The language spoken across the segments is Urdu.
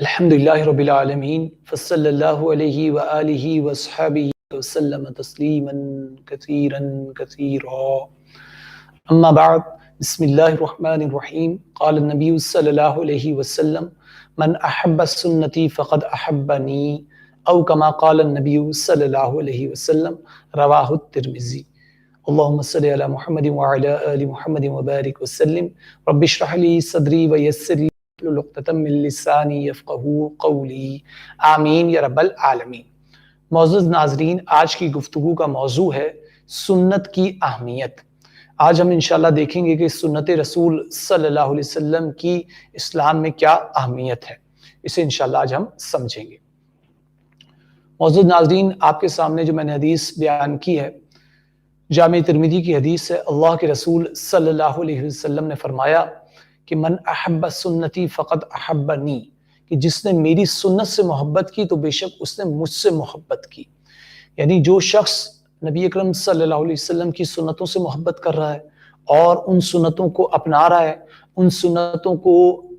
الحمدللہ رب العالمین فصلی اللہ علیہ وآلہ وصحبہ وسلم تسلیما کثیرا کثیرا اما بعد بسم اللہ الرحمن الرحیم قال النبی صلی اللہ علیہ وسلم من احب سنتی فقد احبنی او کما قال النبی صلی اللہ علیہ وسلم رواہ الترمذی اللہم صلی علی محمد وعلی آل محمد وبارک وسلم رب اشرح لی صدری ویسر لی لقطة من لسانی یفقہوا قولی آمین یا رب العالمین۔ معزز ناظرین، آج کی گفتگو کا موضوع ہے سنت کی اہمیت۔ آج ہم انشاءاللہ دیکھیں گے کہ سنت رسول صلی اللہ علیہ وسلم کی اسلام میں کیا اہمیت ہے، اسے انشاءاللہ آج ہم سمجھیں گے۔ معزز ناظرین، آپ کے سامنے جو میں نے حدیث بیان کی ہے، جامع ترمذی کی حدیث ہے۔ اللہ کے رسول صلی اللہ علیہ وسلم نے فرمایا کہ من احب سنتی فقد احبنی، کہ جس نے میری سنت سے محبت کی تو بے شک اس نے مجھ سے محبت کی۔ یعنی جو شخص نبی اکرم صلی اللہ علیہ وسلم کی سنتوں سے محبت کر رہا ہے اور ان سنتوں کو اپنا رہا ہے، ان سنتوں کو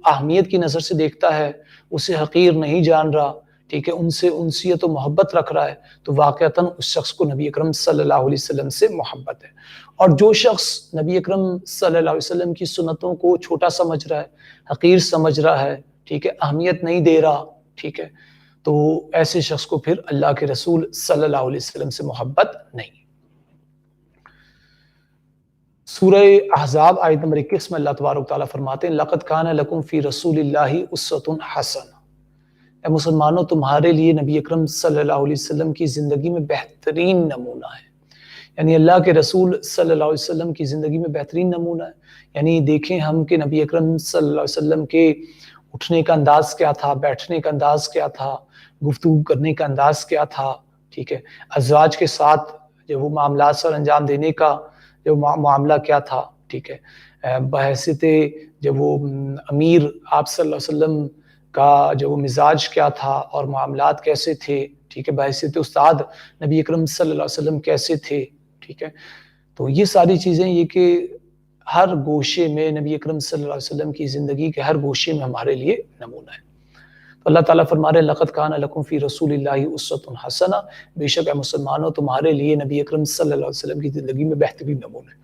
اہمیت کی نظر سے دیکھتا ہے، اسے حقیر نہیں جان رہا، ٹھیک ہے، ان سے انسیت و محبت رکھ رہا ہے، تو واقعتاً اس شخص کو نبی اکرم صلی اللہ علیہ وسلم سے محبت ہے۔ اور جو شخص نبی اکرم صلی اللہ علیہ وسلم کی سنتوں کو چھوٹا سمجھ رہا ہے، حقیر سمجھ رہا ہے، ٹھیک ہے، اہمیت نہیں دے رہا، ٹھیک ہے، تو ایسے شخص کو پھر اللہ کے رسول صلی اللہ علیہ وسلم سے محبت نہیں۔ سورہ احزاب آیت نمبر 21 میں اللہ تبارک تعالیٰ فرماتے ہیں لَقَدْ كَانَ لَكُمْ فِي رَسُولِ اللَّهِ أُسْوَةٌ حَسَنَةٌ، اے مسلمانوں، تمہارے لیے نبی اکرم صلی اللہ علیہ وسلم کی زندگی میں بہترین نمونہ ہے۔ یعنی اللہ کے رسول صلی اللہ علیہ وسلم کی زندگی میں بہترین نمونہ ہے۔ یعنی دیکھیں ہم کہ نبی اکرم صلی اللہ علیہ وسلم کے اٹھنے کا انداز کیا تھا، بیٹھنے کا انداز کیا تھا، گفتگو کرنے کا انداز کیا تھا، ٹھیک ہے، ازواج کے ساتھ جو وہ معاملات سر انجام دینے کا جو معاملہ کیا تھا، ٹھیک ہے، بحیثیت جب وہ امیر آپ صلی اللہ علیہ وسلم کا جو وہ مزاج کیا تھا اور معاملات کیسے تھے، ٹھیک ہے، بحیثیت استاد نبی اکرم صلی اللہ علیہ وسلم کیسے تھے، ٹھیک ہے، تو یہ ساری چیزیں یہ کہ ہر گوشے میں نبی اکرم صلی اللہ علیہ وسلم کی زندگی کے ہر گوشے میں ہمارے لیے نمونہ ہے۔ تو اللہ تعالیٰ فرما رہے لَقَدْ كَانَ لَكُمْ فِي رَسُولِ اللَّهِ أُسْوَةٌ حَسَنَةٌ، بے شک اے مسلمانوں تمہارے لیے نبی اکرم صلی اللہ علیہ وسلم کی زندگی میں بہترین نمونہ ہے۔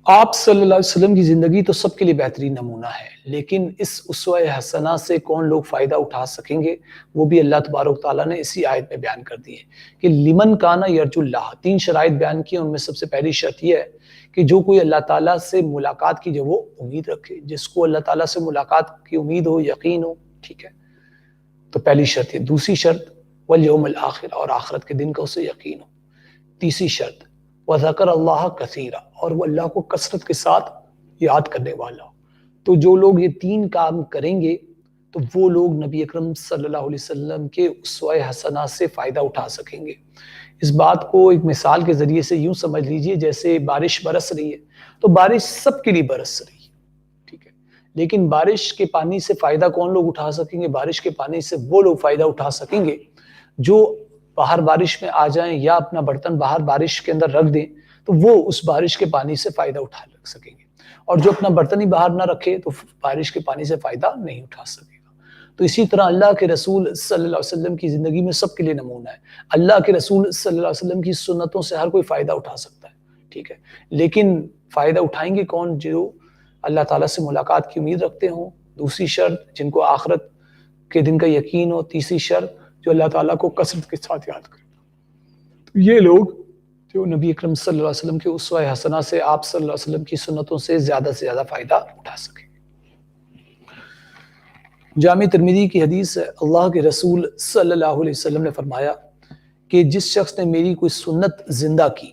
آپ صلی اللہ علیہ وسلم کی زندگی تو سب کے لیے بہترین نمونہ ہے، لیکن اس اسوہ حسنہ سے کون لوگ فائدہ اٹھا سکیں گے، وہ بھی اللہ تبارک تعالیٰ نے اسی آیت میں بیان کر دی ہے کہ لمن کان یرجو اللہ، 3 شرائط بیان کی، ان میں سب سے پہلی شرط یہ ہے کہ جو کوئی اللہ تعالیٰ سے ملاقات کی جو وہ امید رکھے، جس کو اللہ تعالیٰ سے ملاقات کی امید ہو، یقین ہو، ٹھیک ہے، تو پہلی شرط ہے۔ دوسری شرط والیوم الآخر، اور آخرت کے دن کا اسے یقین ہو۔ تیسری شرط وذکر اللہ کثیرا، اور وہ اللہ کو کثرت کے ساتھ یاد کرنے والا ہو۔ تو جو لوگ یہ 3 کام کریں گے تو وہ لوگ نبی اکرم صلی اللہ علیہ وسلم کے اسوہ حسنہ سے فائدہ اٹھا سکیں گے۔ اس بات کو ایک مثال کے ذریعے سے یوں سمجھ لیجئے، جیسے بارش برس رہی ہے تو بارش سب کے لیے برس رہی ہے، ٹھیک ہے، لیکن بارش کے پانی سے فائدہ کون لوگ اٹھا سکیں گے؟ بارش کے پانی سے وہ لوگ فائدہ اٹھا سکیں گے جو باہر بارش میں آ جائیں یا اپنا برتن باہر بارش کے اندر رکھ دیں تو وہ اس بارش کے پانی سے فائدہ اٹھا سکیں گے، اور جو اپنا برتن ہی باہر نہ رکھے تو بارش کے پانی سے فائدہ نہیں اٹھا سکے گا۔ تو اسی طرح اللہ کے رسول صلی اللہ علیہ وسلم کی زندگی میں سب کے لیے نمونہ ہے۔ اللہ کے رسول صلی اللہ علیہ وسلم کی سنتوں سے ہر کوئی فائدہ اٹھا سکتا ہے، ٹھیک ہے، لیکن فائدہ اٹھائیں گے کون؟ جو اللہ تعالیٰ سے ملاقات کی امید رکھتے ہوں، دوسری شرط جن کو آخرت کے دن کا یقین ہو، تیسری شرط جو اللہ تعالیٰ کو کثرت کے ساتھ یاد کرے۔ تو یہ لوگ جو نبی اکرم صلی اللہ علیہ وسلم کے اسوہ حسنہ سے، آپ صلی اللہ علیہ وسلم کی سنتوں سے زیادہ فائدہ اٹھا سکیں۔ جامع ترمذی کی حدیث ہے، اللہ کے رسول صلی اللہ علیہ وسلم نے فرمایا کہ جس شخص نے میری کوئی سنت زندہ کی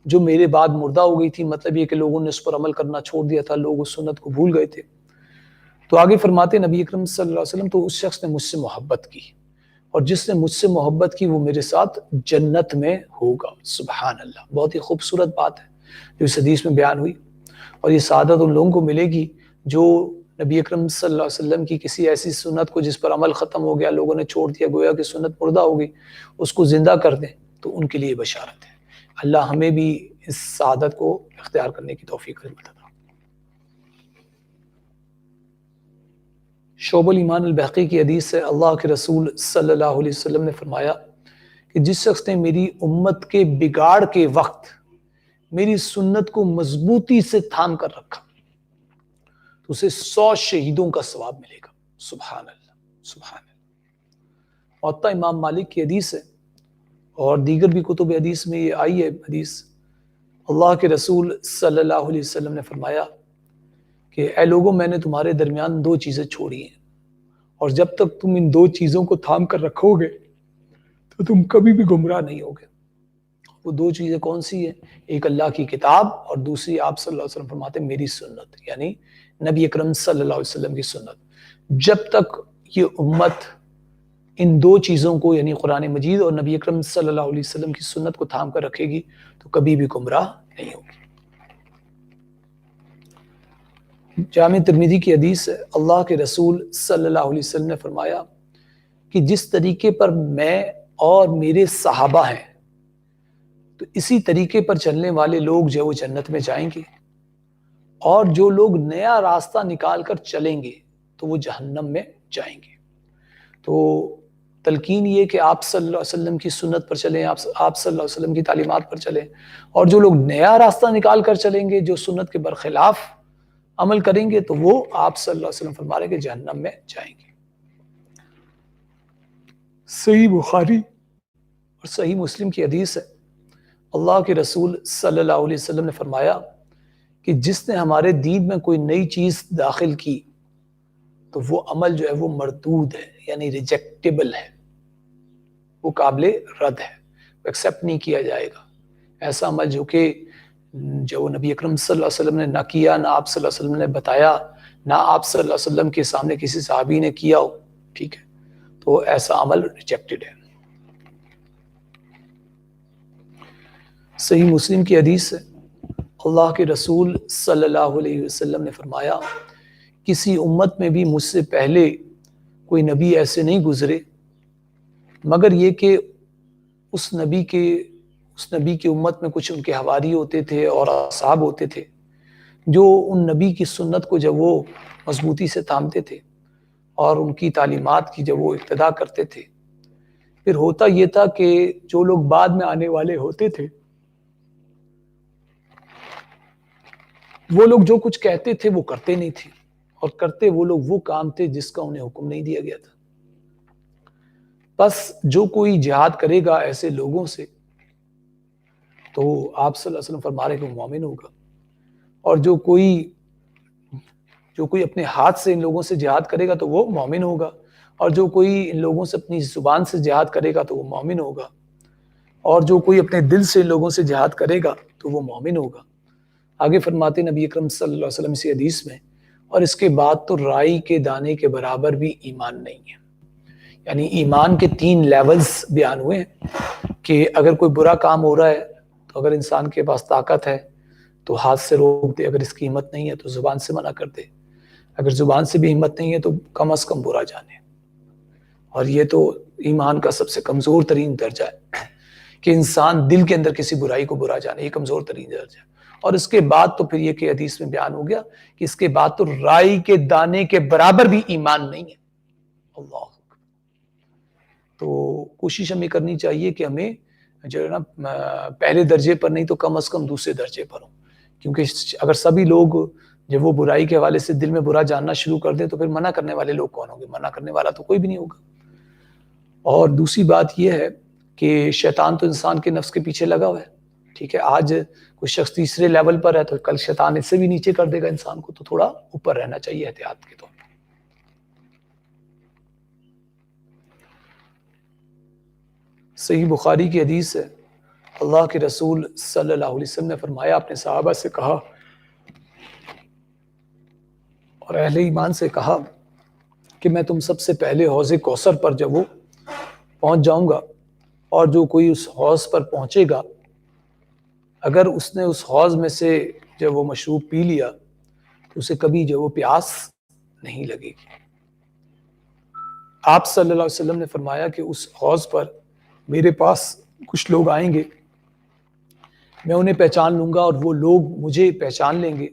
جو میرے بعد مردہ ہو گئی تھی، مطلب یہ کہ لوگوں نے اس پر عمل کرنا چھوڑ دیا تھا، لوگ اس سنت کو بھول گئے تھے، تو آگے فرماتے نبی اکرم صلی اللہ علیہ وسلم تو اس شخص نے مجھ سے محبت کی، اور جس نے مجھ سے محبت کی وہ میرے ساتھ جنت میں ہوگا۔ سبحان اللہ، بہت ہی خوبصورت بات ہے جو اس حدیث میں بیان ہوئی، اور یہ سعادت ان لوگوں کو ملے گی جو نبی اکرم صلی اللہ علیہ وسلم کی کسی ایسی سنت کو جس پر عمل ختم ہو گیا، لوگوں نے چھوڑ دیا، گویا کہ سنت مردہ ہو گئی، اس کو زندہ کر دیں تو ان کے لیے بشارت ہے۔ اللہ ہمیں بھی اس سعادت کو اختیار کرنے کی توفیق عطا فرمائے۔ شعب الایمان البیہقی کی حدیث سے اللہ کے رسول صلی اللہ علیہ وسلم نے فرمایا کہ جس شخص نے میری امت کے بگاڑ کے وقت میری سنت کو مضبوطی سے تھام کر رکھا تو اسے 100 شہیدوں کا ثواب ملے گا۔ سبحان اللہ، سبحان اللہ۔ موطا امام مالک کی حدیث ہے اور دیگر بھی کتب حدیث میں یہ آئی ہے حدیث، اللہ کے رسول صلی اللہ علیہ وسلم نے فرمایا کہ اے لوگوں، میں نے تمہارے درمیان 2 چیزیں چھوڑی ہیں، اور جب تک تم ان 2 چیزوں کو تھام کر رکھو گے تو تم کبھی بھی گمراہ نہیں ہوگے۔ وہ 2 چیزیں کون سی ہیں؟ ایک اللہ کی کتاب، اور دوسری آپ صلی اللہ علیہ وسلم فرماتے ہیں میری سنت، یعنی نبی اکرم صلی اللہ علیہ وسلم کی سنت۔ جب تک یہ امت ان 2 چیزوں کو یعنی قرآن مجید اور نبی اکرم صلی اللہ علیہ وسلم کی سنت کو تھام کر رکھے گی تو کبھی بھی گمراہ نہیں ہوگی۔ جامع ترمذی کی حدیث ہے، اللہ کے رسول صلی اللہ علیہ وسلم نے فرمایا کہ جس طریقے پر میں اور میرے صحابہ ہیں تو اسی طریقے پر چلنے والے لوگ جو وہ جنت میں جائیں گے، اور جو لوگ نیا راستہ نکال کر چلیں گے تو وہ جہنم میں جائیں گے۔ تو تلقین یہ کہ آپ صلی اللہ علیہ وسلم کی سنت پر چلیں، آپ صلی اللہ علیہ وسلم کی تعلیمات پر چلیں، اور جو لوگ نیا راستہ نکال کر چلیں گے، جو سنت کے برخلاف عمل کریں گے تو وہ آپ صلی اللہ علیہ وسلم فرما رہے کہ جہنم میں جائیں گے۔ صحیح بخاری اور صحیح مسلم کی حدیث ہے، اللہ کے رسول صلی اللہ علیہ وسلم نے فرمایا کہ جس نے ہمارے دین میں کوئی نئی چیز داخل کی تو وہ عمل جو ہے وہ مردود ہے، یعنی ریجیکٹیبل ہے، وہ قابل رد ہے، وہ ایکسیپٹ نہیں کیا جائے گا۔ ایسا عمل جو نبی اکرم صلی اللہ علیہ وسلم نے نہ کیا، نہ آپ صلی اللہ علیہ وسلم نے بتایا، نہ آپ صلی اللہ علیہ وسلم کے سامنے کسی صحابی نے کیا ہو، ٹھیک ہے، تو ایسا عمل ریجیکٹڈ ہے۔ صحیح مسلم کی حدیث ہے، اللہ کے رسول صلی اللہ علیہ وسلم نے فرمایا کسی امت میں بھی مجھ سے پہلے کوئی نبی ایسے نہیں گزرے مگر یہ کہ اس نبی کی امت میں کچھ ان کے حواری ہوتے تھے اور اصحاب ہوتے تھے جو ان نبی کی سنت کو جب وہ مضبوطی سے تھامتے تھے اور ان کی تعلیمات کی جب وہ اقتداء کرتے تھے، پھر ہوتا یہ تھا کہ جو لوگ بعد میں آنے والے ہوتے تھے وہ لوگ جو کچھ کہتے تھے وہ کرتے نہیں تھے، اور کرتے وہ لوگ وہ کام تھے جس کا انہیں حکم نہیں دیا گیا تھا۔ بس جو کوئی جہاد کرے گا ایسے لوگوں سے تو آپ صلی اللہ علیہ وسلم فرما رہے کہ وہ مومن ہوگا، اور جو کوئی اپنے ہاتھ سے ان لوگوں سے جہاد کرے گا تو وہ مومن ہوگا، اور جو کوئی ان لوگوں سے اپنی زبان سے جہاد کرے گا تو وہ مومن ہوگا، اور جو کوئی اپنے دل سے ان لوگوں سے جہاد کرے گا تو وہ مومن ہوگا۔ آگے فرماتے نبی اکرم صلی اللہ علیہ وسلم اسی حدیث میں، اور اس کے بعد تو رائی کے دانے کے برابر بھی ایمان نہیں ہے۔ یعنی ایمان کے 3 لیولز بیان ہوئے ہیں کہ اگر کوئی برا کام ہو رہا ہے تو اگر انسان کے پاس طاقت ہے تو ہاتھ سے روک دے، اگر اس کی ہمت نہیں ہے تو زبان سے منع کر دے، اگر زبان سے بھی ہمت نہیں ہے تو کم از کم برا جانے۔ اور یہ تو ایمان کا سب سے کمزور ترین درجہ ہے کہ انسان دل کے اندر کسی برائی کو برا جانے، یہ کمزور ترین درجہ ہے۔ اور اس کے بعد تو پھر یہ کہ حدیث میں بیان ہو گیا کہ اس کے بعد تو رائی کے دانے کے برابر بھی ایمان نہیں ہے۔ اللہ، تو کوشش ہمیں کرنی چاہیے کہ ہمیں جو ہے نا پہلے درجے پر نہیں تو کم از کم دوسرے درجے پر ہوں، کیونکہ اگر سبھی لوگ جب وہ برائی کے حوالے سے دل میں برا جاننا شروع کر دیں تو پھر منع کرنے والے لوگ کون ہوں گے؟ منع کرنے والا تو کوئی بھی نہیں ہوگا۔ اور دوسری بات یہ ہے کہ شیطان تو انسان کے نفس کے پیچھے لگا ہوا ہے، ٹھیک ہے، آج کوئی شخص تیسرے لیول پر ہے تو کل شیطان اس سے بھی نیچے کر دے گا انسان کو، تو تھوڑا اوپر رہنا چاہیے احتیاط کے طور پر۔ صحیح بخاری کی حدیث ہے، اللہ کے رسول صلی اللہ علیہ وسلم نے فرمایا، اپنے صحابہ سے کہا اور اہل ایمان سے کہا کہ میں تم سب سے پہلے حوض کوثر پر جب وہ پہنچ جاؤں گا، اور جو کوئی اس حوض پر پہنچے گا اگر اس نے اس حوض میں سے جب وہ مشروب پی لیا تو اسے کبھی جو وہ پیاس نہیں لگے گی۔ آپ صلی اللہ علیہ وسلم نے فرمایا کہ اس حوض پر میرے پاس کچھ لوگ آئیں گے، میں انہیں پہچان لوں گا اور وہ لوگ مجھے پہچان لیں گے،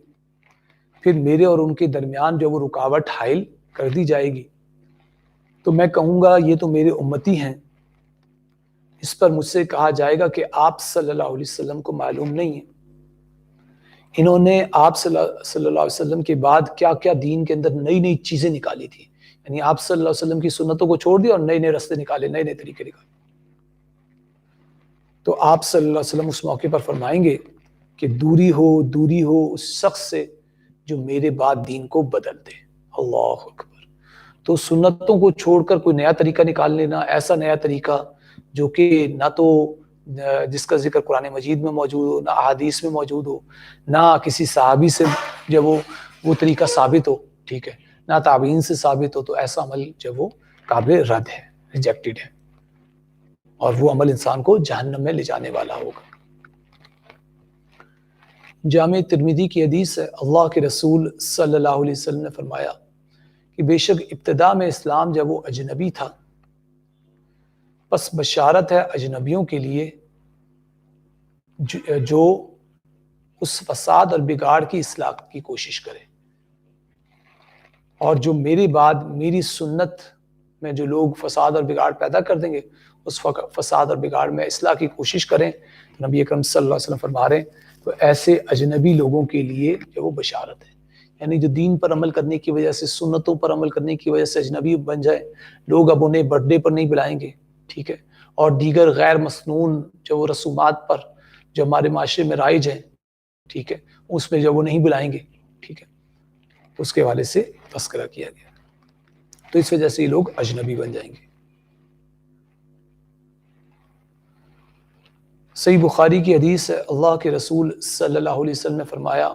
پھر میرے اور ان کے درمیان جو وہ رکاوٹ حائل کر دی جائے گی تو میں کہوں گا یہ تو میرے امتی ہیں. اس پر مجھ سے کہا جائے گا کہ آپ صلی اللہ علیہ وسلم کو معلوم نہیں ہے انہوں نے آپ صلی اللہ علیہ وسلم کے بعد کیا کیا دین کے اندر نئی نئی چیزیں نکالی تھی. یعنی آپ صلی اللہ علیہ وسلم کی سنتوں کو چھوڑ دیا اور نئے نئے رستے نکالے, نئے نئے طریقے نکالے. تو آپ صلی اللہ علیہ وسلم اس موقع پر فرمائیں گے کہ دوری ہو اس شخص سے جو میرے بعد دین کو بدل دے. اللہ اکبر. تو سنتوں کو چھوڑ کر کوئی نیا طریقہ نکال لینا, ایسا نیا طریقہ جو کہ نہ تو جس کا ذکر قرآن مجید میں موجود ہو, نہ احادیث میں موجود ہو, نہ کسی صحابی سے جب وہ طریقہ ثابت ہو, ٹھیک ہے, نہ تابعین سے ثابت ہو, تو ایسا عمل جب وہ قابل رد ہے, ریجیکٹڈ ہے, اور وہ عمل انسان کو جہنم میں لے جانے والا ہوگا. جامع ترمذی کی حدیث ہے, اللہ کے رسول صلی اللہ علیہ وسلم نے فرمایا کہ بے شک ابتدا میں اسلام جب وہ اجنبی تھا, پس بشارت ہے اجنبیوں کے لیے جو اس فساد اور بگاڑ کی اصلاح کی کوشش کرے, اور جو میرے بعد میری سنت میں جو لوگ فساد اور بگاڑ پیدا کر دیں گے, اس فساد اور بگاڑ میں اصلاح کی کوشش کریں. تو نبی اکرم صلی اللہ علیہ وسلم فرما رہے ہیں تو ایسے اجنبی لوگوں کے لیے جو وہ بشارت ہے. یعنی جو دین پر عمل کرنے کی وجہ سے, سنتوں پر عمل کرنے کی وجہ سے اجنبی بن جائے, لوگ اب انہیں برتھ ڈے پر نہیں بلائیں گے, ٹھیک ہے, اور دیگر غیر مسنون جو وہ رسومات پر جو ہمارے معاشرے میں رائج ہیں, ٹھیک ہے, اس میں جب وہ نہیں بلائیں گے, ٹھیک ہے, تو اس کے حوالے سے تذکرہ کیا گیا. تو اس وجہ سے یہ لوگ اجنبی بن جائیں گے. صحیح بخاری کی حدیث ہے, اللہ کے رسول صلی اللہ علیہ وسلم نے فرمایا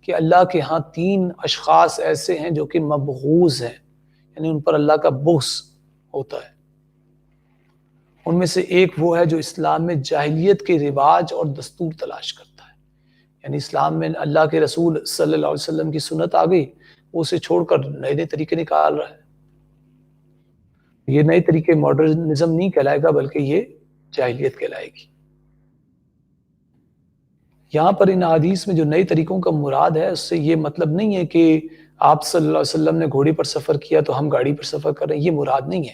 کہ اللہ کے ہاں 3 اشخاص ایسے ہیں جو کہ مبغوض ہیں, یعنی ان پر اللہ کا بغض ہوتا ہے. ان میں سے ایک وہ ہے جو اسلام میں جاہلیت کے رواج اور دستور تلاش کرتا ہے. یعنی اسلام میں اللہ کے رسول صلی اللہ علیہ وسلم کی سنت آ گئی, وہ اسے چھوڑ کر نئے نئے طریقے نکال رہا ہے. یہ نئے طریقے ماڈرنزم نہیں کہلائے گا, بلکہ یہ جاہلیت کہلائے گی. یہاں پر ان حدیث میں جو نئے طریقوں کا مراد ہے, اس سے یہ مطلب نہیں ہے کہ آپ صلی اللہ علیہ وسلم نے گھوڑے پر سفر کیا تو ہم گاڑی پر سفر کر رہے ہیں, یہ مراد نہیں ہے.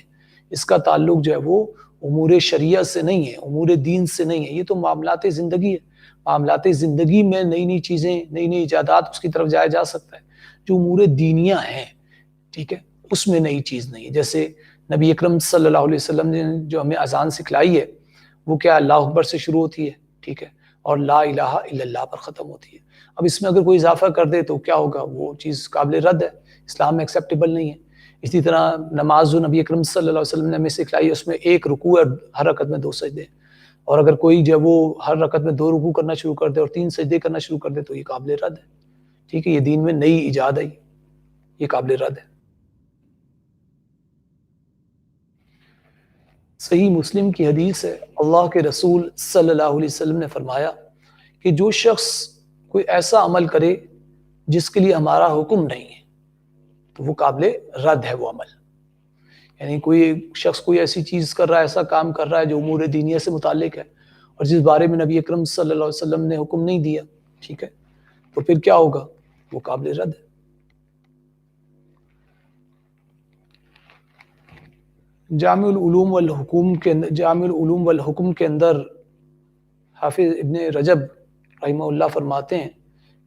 اس کا تعلق جو ہے وہ امور شریعت سے نہیں ہے, امور دین سے نہیں ہے. یہ تو معاملات زندگی ہے. معاملات زندگی میں نئی نئی چیزیں, نئی نئی ایجادات, اس کی طرف جایا جا سکتا ہے. جو امور دینیاں ہیں, ٹھیک ہے, اس میں نئی چیز نہیں ہے. جیسے نبی اکرم صلی اللہ علیہ وسلم نے جو ہمیں اذان سکھلائی ہے, وہ کیا اللہ اکبر سے شروع ہوتی ہے, ٹھیک ہے, اور لا الہ الا اللہ پر ختم ہوتی ہے. اب اس میں اگر کوئی اضافہ کر دے تو کیا ہوگا, وہ چیز قابل رد ہے, اسلام میں ایکسیپٹیبل نہیں ہے. اسی طرح نماز جو نبی اکرم صلی اللہ علیہ وسلم نے ہمیں سکھلائی ہے, اس میں 1 رکوع اور ہر رکعت میں 2 سجدے, اور اگر کوئی جب وہ ہر رکعت میں 2 رکوع کرنا شروع کر دے اور 3 سجدے کرنا شروع کر دے تو یہ قابل رد ہے. ٹھیک ہے, یہ دین میں نئی ایجاد ہے, یہ قابل رد ہے. صحیح مسلم کی حدیث ہے, اللہ کے رسول صلی اللہ علیہ وسلم نے فرمایا کہ جو شخص کوئی ایسا عمل کرے جس کے لیے ہمارا حکم نہیں ہے تو وہ قابل رد ہے وہ عمل. یعنی کوئی شخص کوئی ایسی چیز کر رہا ہے, ایسا کام کر رہا ہے جو امور دینیہ سے متعلق ہے, اور جس بارے میں نبی اکرم صلی اللہ علیہ وسلم نے حکم نہیں دیا, ٹھیک ہے, تو پھر کیا ہوگا, وہ قابل رد ہے. جامع العلوم والحکم کے اندر حافظ ابن رجب رحمہ اللہ فرماتے ہیں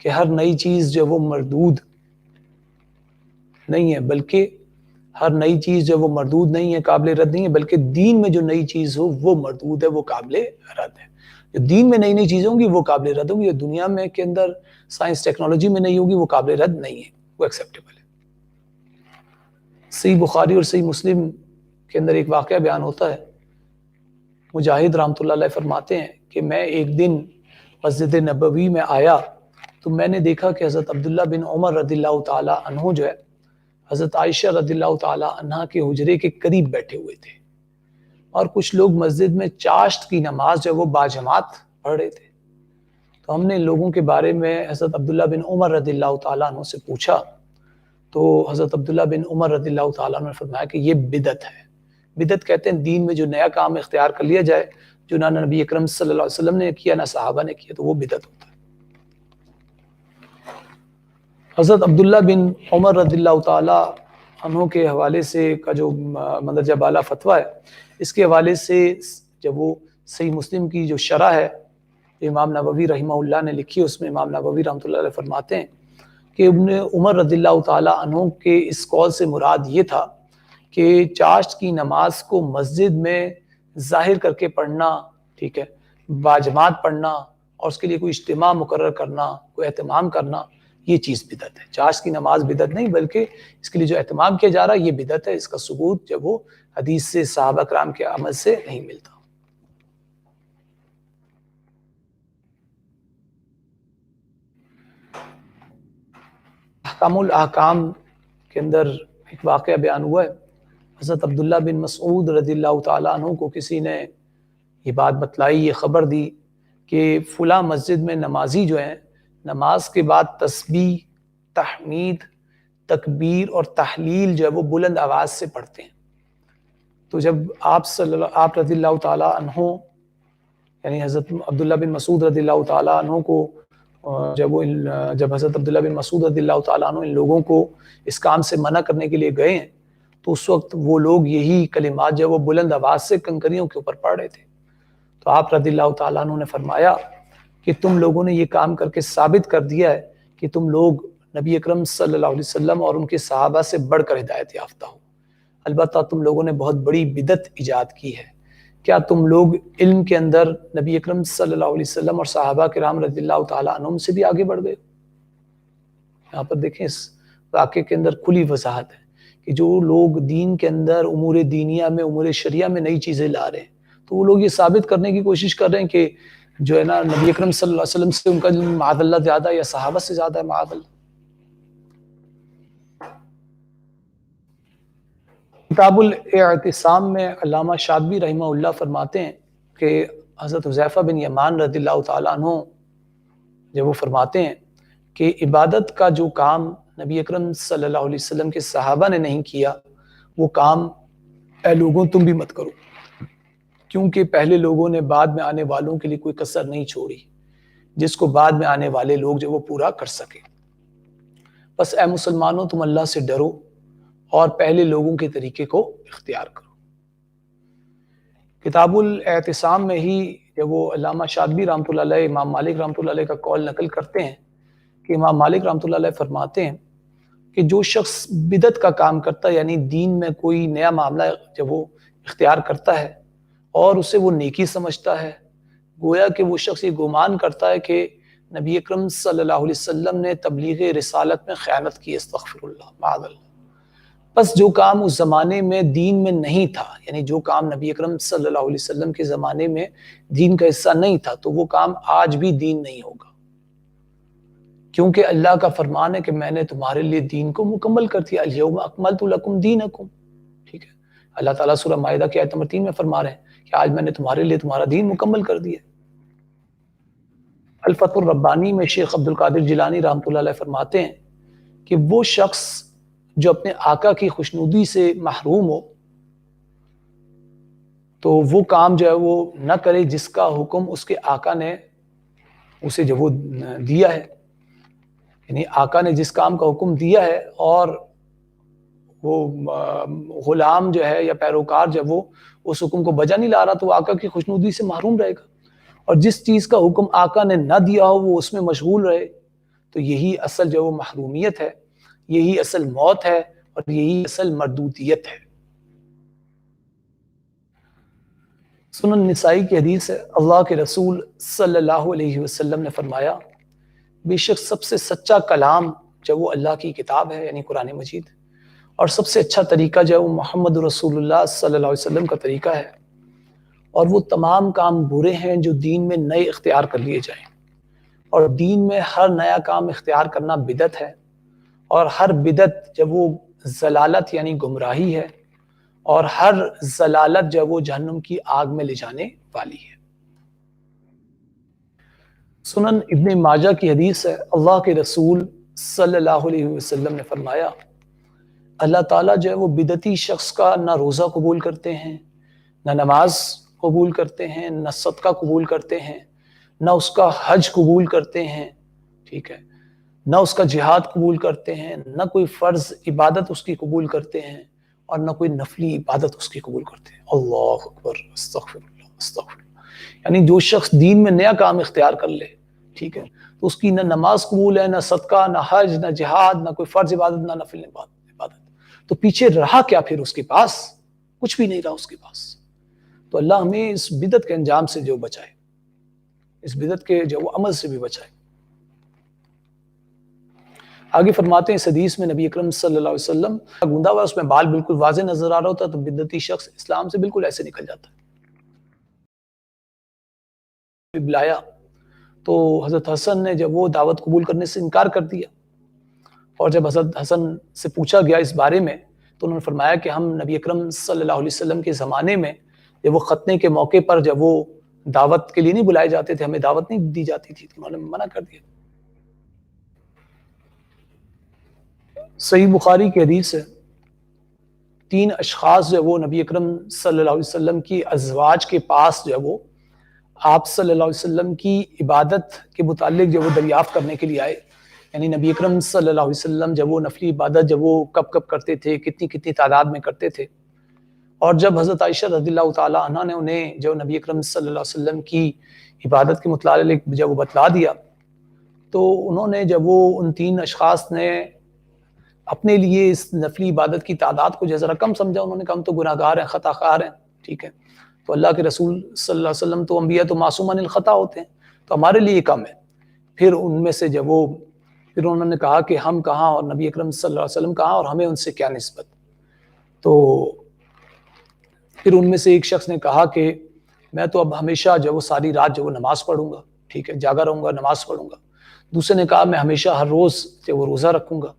کہ ہر نئی چیز جو وہ مردود نہیں ہے, بلکہ ہر نئی چیز جو وہ مردود نہیں ہے, قابل رد نہیں ہے, بلکہ دین میں جو نئی چیز ہو وہ مردود ہے, وہ قابل رد ہے. جو دین میں نئی نئی چیزیں ہوں گی وہ قابل رد ہوں گی, جو دنیا میں کے اندر سائنس ٹیکنالوجی میں نہیں ہوگی وہ قابل رد نہیں ہے, وہ ایکسیپٹیبل ہے. صحیح بخاری اور صحیح مسلم کے اندر ایک واقعہ بیان ہوتا ہے. مجاہد رحمۃ اللہ علیہ فرماتے ہیں کہ میں ایک دن مسجد نبوی میں آیا تو میں نے دیکھا کہ حضرت عبداللہ بن عمر رضی اللہ تعالی عنہ جو ہے حضرت عائشہ رضی اللہ تعالی عنہ کے حجرے کے قریب بیٹھے ہوئے تھے, اور کچھ لوگ مسجد میں چاشت کی نماز جو ہے وہ باجماعت پڑھ رہے تھے. تو ہم نے لوگوں کے بارے میں حضرت عبداللہ بن عمر رضی اللہ تعالی عنہ سے پوچھا, تو حضرت عبداللہ بن عمر رضی اللہ تعالیٰ عنہ نے فرمایا کہ یہ بدعت ہے. بدعت کہتے ہیں دین میں جو نیا کام اختیار کر لیا جائے جو نہ نبی اکرم صلی اللہ علیہ وسلم نے کیا نہ صحابہ نے کیا, تو وہ بدعت ہوتا ہے. حضرت عبداللہ بن عمر رضی اللہ تعالیٰ عنہ کے حوالے سے کا جو مندرجہ بالا فتویٰ ہے، اس کے حوالے سے جب وہ صحیح مسلم کی جو شرح ہے امام نووی رحمہ اللہ نے لکھی، اس میں امام نووی رحمۃ اللہ علیہ فرماتے ہیں کہ ابن عمر رضی اللہ تعالی عنہ کے اس قول سے مراد یہ تھا کہ چاشت کی نماز کو مسجد میں ظاہر کر کے پڑھنا، ٹھیک ہے، باجماعت پڑھنا اور اس کے لیے کوئی اجتماع مقرر کرنا، کوئی اہتمام کرنا، یہ چیز بدعت ہے۔ چاشت کی نماز بدعت نہیں، بلکہ اس کے لیے جو اہتمام کیا جا رہا ہے یہ بدعت ہے۔ اس کا ثبوت جب وہ حدیث سے، صحابہ کرام کے عمل سے نہیں ملتا۔ احکام الاحکام کے اندر ایک واقعہ بیان ہوا ہے۔ حضرت عبداللہ بن مسعود رضی اللہ تعالیٰ عنہ کو کسی نے یہ بات بتلائی، یہ خبر دی کہ فلاں مسجد میں نمازی جو ہیں نماز کے بعد تسبیح، تحمید، تکبیر اور تحلیل جو ہے وہ بلند آواز سے پڑھتے ہیں۔ تو جب آپ رضی اللہ تعالیٰ عنہ یعنی حضرت عبداللہ بن مسعود رضی اللہ تعالیٰ عنہ کو جب حضرت عبداللہ بن مسعود رضی اللہ تعالیٰ عنہ ان لوگوں کو اس کام سے منع کرنے کے لیے گئے ہیں، تو اس وقت وہ لوگ یہی کلمات جو وہ بلند آواز سے کنکریوں کے اوپر پڑھ رہے تھے۔ تو آپ رضی اللہ تعالیٰ عنہ نے فرمایا کہ تم لوگوں نے یہ کام کر کے ثابت کر دیا ہے کہ تم لوگ نبی اکرم صلی اللہ علیہ وسلم اور ان کے صحابہ سے بڑھ کر ہدایت یافتہ ہو، البتہ تم لوگوں نے بہت بڑی بدعت ایجاد کی ہے۔ کیا تم لوگ علم کے اندر نبی اکرم صلی اللہ علیہ وسلم اور صحابہ کرام رضی اللہ تعالیٰ عنہم سے بھی آگے بڑھ گئے؟ یہاں پر دیکھیں اس واقعے کے اندر کھلی وضاحت ہے کہ جو لوگ دین کے اندر امور دینیہ میں، امور شریعہ میں نئی چیزیں لا رہے ہیں، تو وہ لوگ یہ ثابت کرنے کی کوشش کر رہے ہیں کہ جو ہے نا نبی اکرم صلی اللہ علیہ وسلم سے ان کا علم معاذ اللہ زیادہ ہے یا صحابہ سے زیادہ ہے، معاذ اللہ۔ کتاب الاعتصام میں علامہ شاطبی رحمہ اللہ فرماتے ہیں کہ حضرت حذیفہ بن یمان رضی اللہ تعالیٰ عنہ جب وہ فرماتے ہیں کہ عبادت کا جو کام نبی اکرم صلی اللہ علیہ وسلم کے صحابہ نے نہیں کیا، وہ کام اے لوگوں تم بھی مت کرو، کیونکہ پہلے لوگوں نے بعد میں آنے والوں کے لیے کوئی کسر نہیں چھوڑی جس کو بعد میں آنے والے لوگ جو وہ پورا کر سکے۔ بس اے مسلمانوں تم اللہ سے ڈرو اور پہلے لوگوں کے طریقے کو اختیار کرو۔ کتاب الاعتصام میں ہی جب وہ علامہ شاطبی رحمۃ اللہ علیہ امام مالک رحمۃ اللہ علیہ کا قول نقل کرتے ہیں کہ امام مالک رحمۃ اللہ علیہ فرماتے ہیں کہ جو شخص بدعت کا کام کرتا ہے، یعنی دین میں کوئی نیا معاملہ جب وہ اختیار کرتا ہے اور اسے وہ نیکی سمجھتا ہے، گویا کہ وہ شخص یہ گمان کرتا ہے کہ نبی اکرم صلی اللہ علیہ وسلم نے تبلیغ رسالت میں خیانت کی، استغفر اللہ، معاذ اللہ۔ بس جو کام اس زمانے میں دین میں نہیں تھا، یعنی جو کام نبی اکرم صلی اللہ علیہ وسلم کے زمانے میں دین کا حصہ نہیں تھا، تو وہ کام آج بھی دین نہیں ہوگا، کیونکہ اللہ کا فرمان ہے کہ میں نے تمہارے لیے دین کو مکمل کر دیا، الیوم اکملت لکم دینکم، ٹھیک ہے۔ اللہ تعالیٰ سورہ مائدہ کی آیت نمبر 3 میں فرما رہے ہیں کہ آج میں نے تمہارے لیے تمہارا دین مکمل کر دیا۔ الفتح الربانی میں شیخ عبد القادر جیلانی رحمۃ اللہ علیہ فرماتے ہیں کہ وہ شخص جو اپنے آقا کی خوشنودی سے محروم ہو تو وہ کام جو ہے وہ نہ کرے جس کا حکم اس کے آقا نے اسے جو وہ دیا ہے، یعنی آقا نے جس کام کا حکم دیا ہے اور وہ غلام جو ہے یا پیروکار جب وہ اس حکم کو بجا نہیں لا رہا تو وہ آقا کی خوشنودی سے محروم رہے گا، اور جس چیز کا حکم آقا نے نہ دیا ہو وہ اس میں مشغول رہے، تو یہی اصل جو وہ محرومیت ہے، یہی اصل موت ہے اور یہی اصل مردودیت ہے۔ سنن نسائی کی حدیث ہے، اللہ کے رسول صلی اللہ علیہ وسلم نے فرمایا بے شک سب سے سچا کلام جو وہ اللہ کی کتاب ہے یعنی قرآن مجید، اور سب سے اچھا طریقہ جو ہے وہ محمد رسول اللہ صلی اللہ علیہ وسلم کا طریقہ ہے، اور وہ تمام کام برے ہیں جو دین میں نئے اختیار کر لیے جائیں، اور دین میں ہر نیا کام اختیار کرنا بدعت ہے، اور ہر بدعت جب وہ ضلالت یعنی گمراہی ہے، اور ہر ضلالت جو وہ جہنم کی آگ میں لے جانے والی ہے۔ سنن ابن ماجہ کی حدیث ہے، اللہ کے رسول صلی اللہ علیہ وسلم نے فرمایا اللہ تعالیٰ جو ہے وہ بدعتی شخص کا نہ روزہ قبول کرتے ہیں، نہ نماز قبول کرتے ہیں، نہ صدقہ قبول کرتے ہیں، نہ اس کا حج قبول کرتے ہیں، ٹھیک ہے، نہ اس کا جہاد قبول کرتے ہیں، نہ کوئی فرض عبادت اس کی قبول کرتے ہیں، اور نہ کوئی نفلی عبادت اس کی قبول کرتے ہیں۔ اللہ اکبر، استغفر اللہ، استغفر اللہ۔ یعنی جو شخص دین میں نیا کام اختیار کر لے، ٹھیک ہے، تو اس کی نہ نماز قبول ہے، نہ صدقہ، نہ حج، نہ جہاد، نہ کوئی فرض عبادت، نہ نفل عبادت، تو پیچھے رہا کیا پھر اس کے پاس؟ کچھ بھی نہیں رہا اس کے پاس۔ تو اللہ ہمیں اس بدعت کے انجام سے جو بچائے، اس بدعت کے جو عمل سے بھی بچائے۔ آگے فرماتے ہیں اس حدیث میں نبی اکرم صلی اللہ علیہ وسلم گوندا ہوا، اس میں بال بالکل واضح نظر آ رہا ہوتا ہے، تو بدعتی شخص اسلام سے بالکل ایسے نکل جاتا ہے۔ بلایا تو حضرت حسن نے جب وہ دعوت قبول کرنے سے انکار کر دیا، اور جب حضرت حسن سے پوچھا گیا اس بارے میں تو انہوں نے فرمایا کہ ہم نبی اکرم صلی اللہ علیہ وسلم کے زمانے میں جب وہ ختنے کے موقع پر جب وہ دعوت کے لیے نہیں بلائے جاتے تھے، ہمیں دعوت نہیں دی جاتی تھی، تو انہوں نے منع کر دیا۔ صحیح بخاری کی حدیث ہے، 3 اشخاص جو وہ نبی اکرم صلی اللہ علیہ وسلم کی ازواج کے پاس جو وہ آپ صلی اللہ علیہ وسلم کی عبادت کے متعلق جو وہ دریافت کرنے کے لیے آئے۔ یعنی نبی اکرم صلی اللہ علیہ وسلم جب وہ نفلی عبادت جب وہ کب کب کرتے تھے، کتنی کتنی تعداد میں کرتے تھے، اور جب حضرت عائشہ رضی اللہ تعالی عنہ نے انہیں جو نبی اکرم صلی اللہ علیہ وسلم کی عبادت کے متعلق جب وہ بتلا دیا، تو انہوں نے جب وہ ان 3 اشخاص نے اپنے لیے اس نفلی عبادت کی تعداد کو جو ذرا کم سمجھا، انہوں نے کہا ہم تو گناہ گار ہیں، خطا خار ہیں، ٹھیک ہے، تو اللہ کے رسول صلی اللہ علیہ وسلم تو انبیاء تو معصوم عن الخطا ہوتے ہیں، تو ہمارے لیے کم ہے۔ پھر ان میں سے جب وہ پھر انہوں نے کہا کہ ہم کہاں اور نبی اکرم صلی اللہ علیہ وسلم کہاں اور ہمیں ان سے کیا نسبت؟ تو پھر ان میں سے ایک شخص نے کہا کہ میں تو اب ہمیشہ جو وہ ساری رات جو وہ نماز پڑھوں گا، ٹھیک ہے، جاگا رہوں گا، نماز پڑھوں گا۔ دوسرے نے کہا میں ہمیشہ ہر روز جو وہ روزہ رکھوں گا۔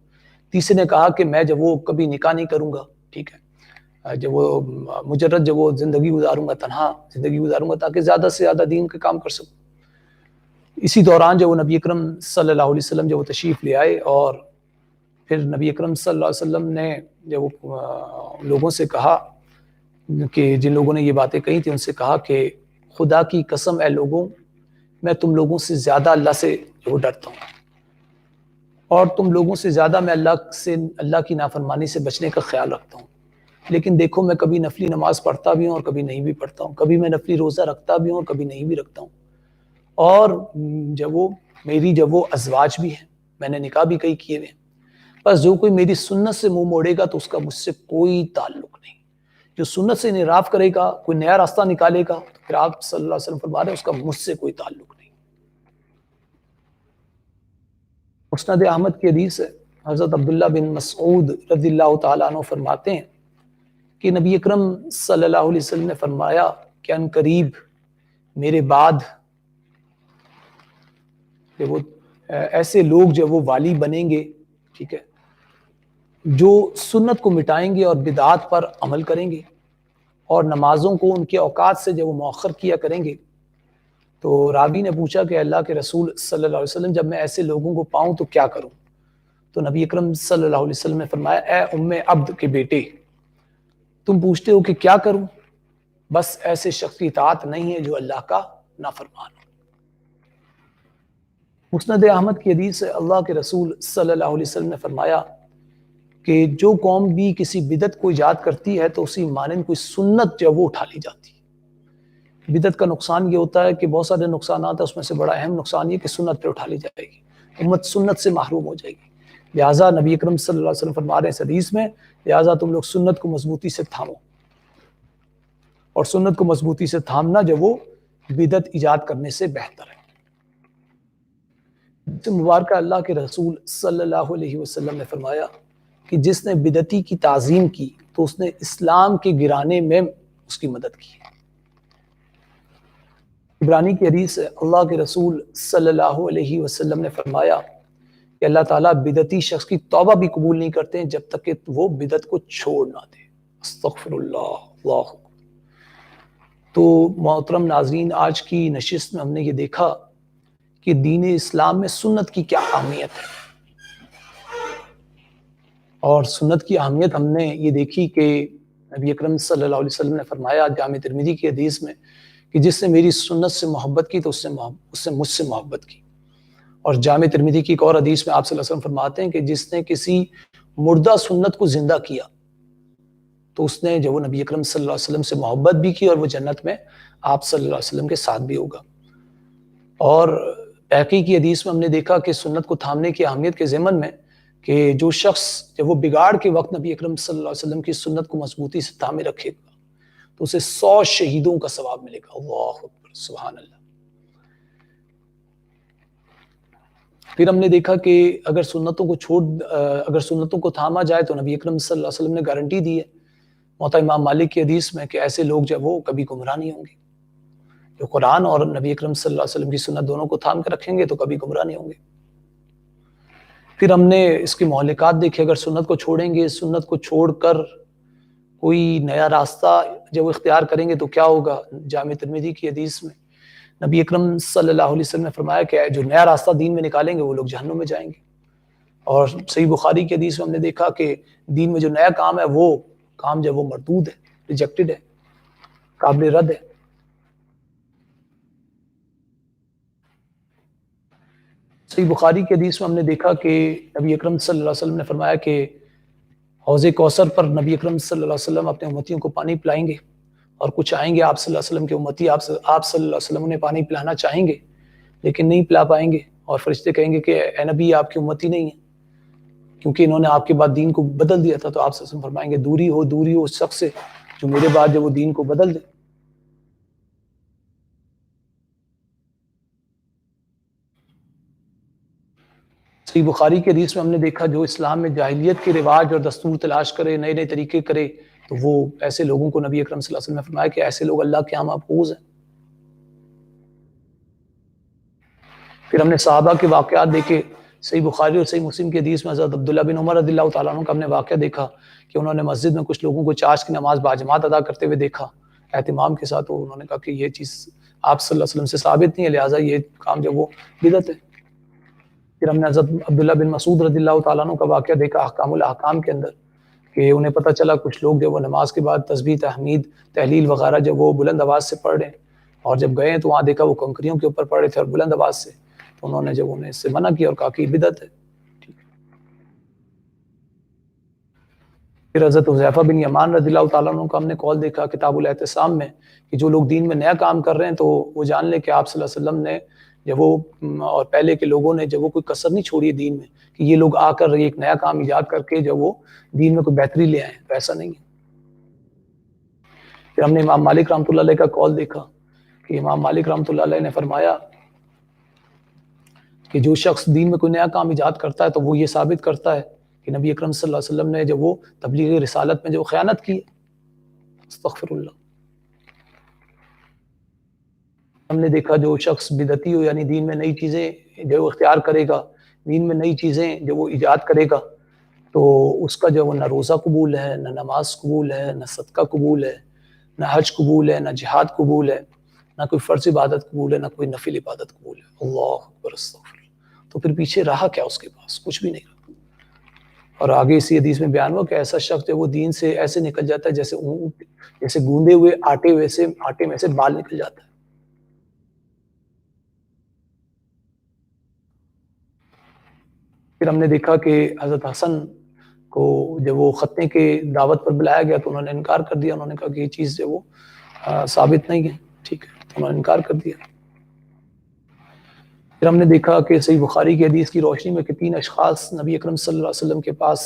تیسرے نے کہا کہ میں جب وہ کبھی نکاح نہیں کروں گا، ٹھیک ہے، جب وہ مجرد جب وہ زندگی گزاروں گا، تنہا زندگی گزاروں گا تاکہ زیادہ سے زیادہ دین کے کام کر سکوں۔ اسی دوران جو وہ نبی اکرم صلی اللہ علیہ وسلم جو وہ تشریف لے آئے، اور پھر نبی اکرم صلی اللہ علیہ وسلم نے جب وہ لوگوں سے کہا کہ جن لوگوں نے یہ باتیں کہی تھی، ان سے کہا کہ خدا کی قسم اے لوگوں، میں تم لوگوں سے زیادہ اللہ سے جو وہ ڈرتا ہوں، اور تم لوگوں سے زیادہ میں اللہ کی نافرمانی سے بچنے کا خیال رکھتا ہوں۔ لیکن دیکھو میں کبھی نفلی نماز پڑھتا بھی ہوں اور کبھی نہیں بھی پڑھتا ہوں، کبھی میں نفلی روزہ رکھتا بھی ہوں اور کبھی نہیں بھی رکھتا ہوں، اور جب وہ میری جب وہ ازواج بھی ہیں، میں نے نکاح بھی کئی کیے ہوئے ہیں، بس جو کوئی میری سنت سے منہ موڑے گا تو اس کا مجھ سے کوئی تعلق نہیں۔ جو سنت سے انحراف کرے گا، کوئی نیا راستہ نکالے گا، تو پھر آپ صلی اللہ علیہ وسلم فرما رہے ہیں اس کا مجھ سے کوئی تعلق نہیں۔ مسند احمد کی حدیث ہے، حضرت عبداللہ بن مسعود رضی اللہ تعالیٰ عنہ فرماتے ہیں کہ نبی اکرم صلی اللہ علیہ وسلم نے فرمایا کہ ان قریب میرے بعد کہ وہ ایسے لوگ جو وہ والی بنیں گے، ٹھیک ہے، جو سنت کو مٹائیں گے اور بدعات پر عمل کریں گے، اور نمازوں کو ان کے اوقات سے جو وہ مؤخر کیا کریں گے۔ تو راوی نے پوچھا کہ اللہ کے رسول صلی اللہ علیہ وسلم جب میں ایسے لوگوں کو پاؤں تو کیا کروں؟ تو نبی اکرم صلی اللہ علیہ وسلم نے فرمایا اے ام عبد کے بیٹے، تم پوچھتے ہو کہ کیا کروں؟ بس ایسے شخص کی اطاعت نہیں ہے جو اللہ کا نافرمان ہو۔ مسند احمد کی حدیث ہے، اللہ کے رسول صلی اللہ علیہ وسلم نے فرمایا کہ جو قوم بھی کسی بدعت کو ایجاد کرتی ہے تو اسی مانند کوئی سنت جو وہ اٹھا لی جاتی ہے۔ بدعت کا نقصان یہ ہوتا ہے کہ بہت سارے نقصانات ہیں، اس میں سے بڑا اہم نقصان یہ کہ سنت پہ اٹھا لی جائے گی، امت سنت سے محروم ہو جائے گی۔ لہٰذا نبی اکرم صلی اللہ علیہ وسلم فرما رہے ہیں اس حدیث میں، لہٰذا تم لوگ سنت کو مضبوطی سے تھامو، اور سنت کو مضبوطی سے تھامنا جو وہ بدعت ایجاد کرنے سے بہتر ہے۔ مبارکہ اللہ کے رسول صلی اللہ علیہ وسلم نے فرمایا کہ جس نے بدعتی کی تعظیم کی تو اس نے اسلام کے گرانے میں اس کی مدد کی۔ عبرانی کی حدیث ہے، اللہ کے رسول صلی اللہ علیہ وسلم نے فرمایا کہ اللہ تعالیٰ بدعتی شخص کی توبہ بھی قبول نہیں کرتے ہیں جب تک کہ وہ بدعت کو چھوڑ نہ دے۔ استغفر اللہ، اللہ۔ تو محترم ناظرین، آج کی نشست میں ہم نے یہ دیکھا کہ دین اسلام میں سنت کی کیا اہمیت ہے، اور سنت کی اہمیت ہم نے یہ دیکھی کہ نبی اکرم صلی اللہ علیہ وسلم نے فرمایا جامع ترمذی کی حدیث میں کہ جس نے میری سنت سے محبت کی تو اس سے مجھ سے محبت کی، اور جامع ترمذی کی ایک اور حدیث میں آپ صلی اللہ علیہ وسلم فرماتے ہیں کہ جس نے کسی مردہ سنت کو زندہ کیا تو اس نے جو وہ نبی اکرم صلی اللہ علیہ وسلم سے محبت بھی کی اور وہ جنت میں آپ صلی اللہ علیہ وسلم کے ساتھ بھی ہوگا۔ اور بہقی کی حدیث میں ہم نے دیکھا کہ سنت کو تھامنے کی اہمیت کے ضمن میں کہ جو شخص جب وہ بگاڑ کے وقت نبی اکرم صلی اللہ علیہ وسلم کی سنت کو مضبوطی سے تھامے رکھے گا تو اسے 100 شہیدوں کا ثواب ملے گا۔ اللہ اکبر، سبحان اللہ۔ پھر ہم نے دیکھا کہ اگر سنتوں کو تھاما جائے تو نبی اکرم صلی اللہ علیہ وسلم نے گارنٹی دی ہے موطا امام مالک کی حدیث میں کہ ایسے لوگ جب وہ کبھی گمراہ نہیں ہوں گے، جو قرآن اور نبی اکرم صلی اللہ علیہ وسلم کی سنت دونوں کو تھام کے رکھیں گے تو کبھی گمراہ نہیں ہوں گے۔ پھر ہم نے اس کے مہلکات دیکھے، اگر سنت کو چھوڑیں گے، سنت کو چھوڑ کر کوئی نیا راستہ جب وہ اختیار کریں گے تو کیا ہوگا۔ جامع ترمذی کی حدیث میں نبی اکرم صلی اللہ علیہ وسلم نے فرمایا کہ جو نیا راستہ دین میں نکالیں گے وہ لوگ جہنم میں جائیں گے۔ اور صحیح بخاری کی حدیث میں ہم نے دیکھا کہ دین میں جو نیا کام ہے وہ کام جو وہ مردود ہے، ریجیکٹڈ ہے، قابل رد ہے۔ صحیح بخاری کی حدیث میں ہم نے دیکھا کہ نبی اکرم صلی اللہ علیہ وسلم نے فرمایا کہ حوض کوثر پر نبی اکرم صلی اللہ علیہ وسلم اپنے امتیوں کو پانی پلائیں گے، اور کچھ آئیں گے آپ صلی اللہ علیہ وسلم کے امتی، آپ صلی اللہ علیہ وسلم انہیں پانی پلانا چاہیں گے لیکن نہیں پلا پائیں گے، اور فرشتے کہیں گے کہ اے نبی آپ کی امتی نہیں ہے کیونکہ انہوں نے آپ کے بعد دین کو بدل دیا تھا۔ تو آپ صلی اللہ علیہ وسلم فرمائیں گے دوری ہو اس شخص سے جو میرے بعد جو وہ دین کو بدل دے۔ صحیح بخاری کے حدیث میں ہم نے دیکھا جو اسلام میں جاہلیت کے رواج اور دستور تلاش کرے، نئے نئے طریقے کرے، تو وہ ایسے لوگوں کو نبی اکرم صلی اللہ علیہ وسلم نے فرمایا کہ ایسے لوگ اللہ کے ہاں محفوظ ہیں۔ پھر ہم نے صحابہ کے واقعات دیکھے، صحیح بخاری اور صحیح مسلم کی حدیث میں حضرت عبداللہ بن عمر رضی اللہ تعالیٰ عنہ کا ہم نے واقعہ دیکھا کہ انہوں نے مسجد میں کچھ لوگوں کو چاش کی نماز باجماعت ادا کرتے ہوئے دیکھا اہتمام کے ساتھ، انہوں نے کہا کہ یہ چیز آپ صلی اللہ علیہ وسلم سے ثابت نہیں ہے، لہٰذا یہ کام جو وہ بدعت ہے۔ پھر ہم نے حضرت عبداللہ بن مسعود رضی اللہ تعالیٰ عنہ کا واقعہ دیکھا احکام الاحکام کے اندر کہ انہیں پتہ چلا کچھ لوگ جو وہ نماز کے بعد تسبیح، تحمید، تحلیل وغیرہ جب وہ بلند آواز سے پڑھ رہے ہیں، اور جب گئے تو وہاں دیکھا وہ کنکریوں کے اوپر پڑھ رہے تھے اور بلند آواز سے، تو انہوں نے جب انہیں اس سے منع کیا اور کہا کہ بدعت ہے۔ پھر حضرت حذیفہ بن یمان رضی اللہ تعالیٰ عنہ کا ہم نے قول دیکھا کتاب الاعتصام میں کہ جو لوگ دین میں نیا کام کر رہے ہیں تو وہ جان لیں کہ آپ صلی اللہ علیہ وسلم نے جب وہ اور پہلے کے لوگوں نے جب وہ کوئی کسر نہیں چھوڑی ہے دین میں کہ یہ لوگ آ کر ایک نیا کام ایجاد کر کے جب وہ دین میں کوئی بہتری لے آئیں، تو ایسا نہیں ہے۔ پھر ہم نے امام مالک رحمۃ اللہ علیہ کا قول دیکھا کہ امام مالک رحمۃ اللہ علیہ نے فرمایا کہ جو شخص دین میں کوئی نیا کام ایجاد کرتا ہے تو وہ یہ ثابت کرتا ہے کہ نبی اکرم صلی اللہ علیہ وسلم نے جب وہ تبلیغ رسالت میں جو خیانت کی، استغفر اللہ۔ ہم نے دیکھا جو شخص بدعتی ہو یعنی دین میں نئی چیزیں جو وہ اختیار کرے گا، دین میں نئی چیزیں جو وہ ایجاد کرے گا، تو اس کا جو وہ نہ روزہ قبول ہے، نہ نماز قبول ہے، نہ صدقہ قبول ہے، نہ حج قبول ہے، نہ جہاد قبول ہے، نہ کوئی فرض عبادت قبول ہے، نہ کوئی نفل عبادت قبول ہے۔ اللہ اکبر، استغفر اللہ۔ تو پھر پیچھے رہا کیا اس کے پاس؟ کچھ بھی نہیں رہا۔ اور آگے اسی حدیث میں بیان ہوا کہ ایسا شخص جو وہ دین سے ایسے نکل جاتا ہے جیسے گوندے ہوئے آٹے میں سے بال نکل جاتا ہے۔ پھر ہم نے دیکھا کہ حضرت حسن کو جب وہ ختنے کے دعوت پر بلایا گیا تو انہوں نے انکار کر دیا، انہوں نے کہا کہ یہ چیز جو وہ ثابت نہیں ہے، ٹھیک ہے، تو انہوں نے انکار کر دیا۔ پھر ہم نے دیکھا کہ صحیح بخاری کی حدیث کی روشنی میں کہ 3 اشخاص نبی اکرم صلی اللہ علیہ وسلم کے پاس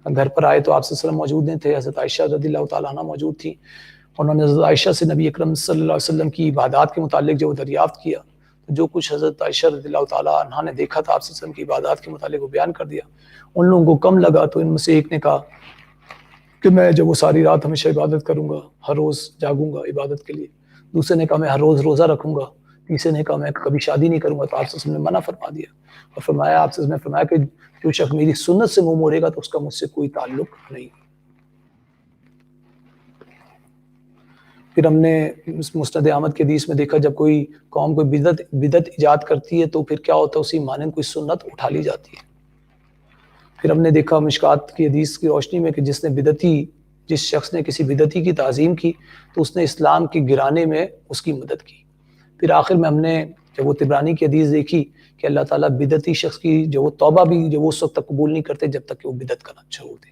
گھر پر آئے تو آپ صلی اللہ علیہ وسلم موجود نہیں تھے، حضرت عائشہ رضی اللہ تعالیٰ عنہ موجود تھی۔ انہوں نے حضرت عائشہ سے نبی اکرم صلی اللہ علیہ وسلم کی عبادات کے متعلق جو دریافت کیا، جو کچھ حضرت عائشہ رضی اللہ تعالیٰ عنہ نے دیکھا تھا آپ صلی اللہ علیہ وسلم کی عبادات کے متعلق وہ بیان کر دیا۔ ان لوگوں کو کم لگا تو ان میں سے ایک نے کہا کہ میں جب وہ ساری رات ہمیشہ عبادت کروں گا، ہر روز جاگوں گا عبادت کے لیے۔ دوسرے نے کہا میں ہر روز روزہ رکھوں گا۔ تیسرے نے کہا میں کبھی شادی نہیں کروں گا۔ تو آپ صلی اللہ علیہ وسلم نے منع فرما دیا اور فرمایا آپ صلی اللہ علیہ وسلم نے فرمایا کہ جو شخص میری سنت سے منہ موڑے گا تو اس کا مجھ سے کوئی تعلق نہیں۔ پھر ہم نے مسند احمد کے حدیث میں دیکھا جب کوئی قوم کوئی بدعت ایجاد کرتی ہے تو پھر کیا ہوتا ہے، اسی مانند کوئی سنت اٹھا لی جاتی ہے۔ پھر ہم نے دیکھا مشکات کی حدیث کی روشنی میں کہ جس شخص نے کسی بدعتی کی تعظیم کی تو اس نے اسلام کے گرانے میں اس کی مدد کی۔ پھر آخر میں ہم نے جب وہ طبرانی کی حدیث دیکھی کہ اللہ تعالیٰ بدعتی شخص کی جو وہ توبہ بھی جو وہ اس وقت تک قبول نہیں کرتے جب تک کہ وہ بدعت کرنا چھوڑ دے۔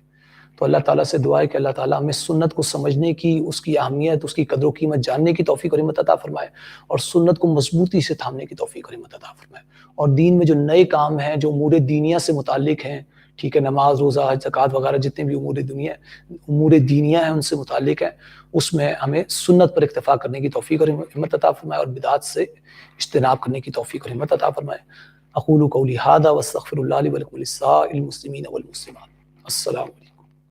تو اللہ تعالیٰ سے دعا ہے کہ اللہ تعالیٰ ہمیں سنت کو سمجھنے کی، اس کی اہمیت، اس کی قدر و قیمت جاننے کی توفیق اور ہمت عطا فرمائے، اور سنت کو مضبوطی سے تھامنے کی توفیق اور ہمت عطا فرمائے، اور دین میں جو نئے کام ہیں جو امور دینیہ سے متعلق ہیں، ٹھیک ہے، نماز، روزہ، حج، زکوٰۃ وغیرہ جتنے بھی امور دینیہ ہیں ان سے متعلق ہیں، اس میں ہمیں سنت پر اکتفا کرنے کی توفیق اور ہمت عطا فرمائے، اور بدعات سے اجتناب کرنے کی توفیق اور ہمت عطا فرمائے۔ اقول قولی ھذا واستغفر اللہ لی ولکم ولسائر المسلمین والمسلمات۔ السلام علیکم۔